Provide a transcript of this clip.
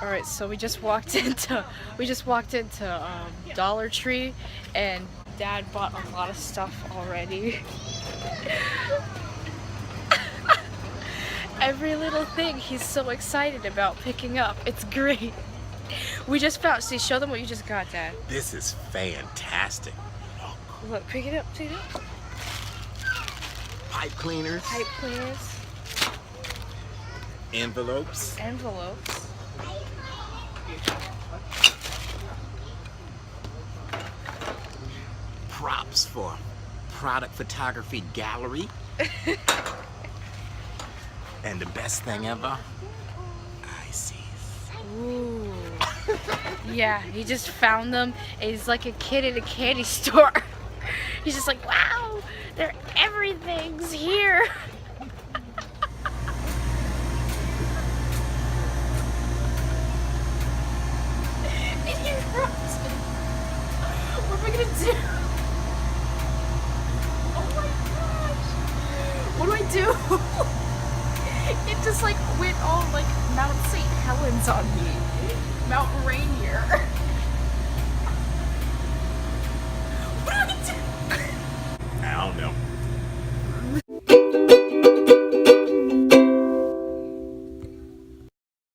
Alright, so we just walked into Dollar Tree, and Dad bought a lot of stuff already. Every little thing he's so excited about picking up. It's great. We just found, see, show them what you just got, Dad. This is fantastic. Look, pick it up, pick it up. Pipe cleaners. Pipe cleaners. Envelopes. Envelopes. Props for product photography gallery. And the best thing ever, ices. Ooh. Yeah, he just found them, and he's like a kid in a candy store. He's just like, wow, everything's here. And he runs. What am I gonna do? Oh my gosh. What do I do? It just like went all like Mount St. Helens on me. Mount Rainier.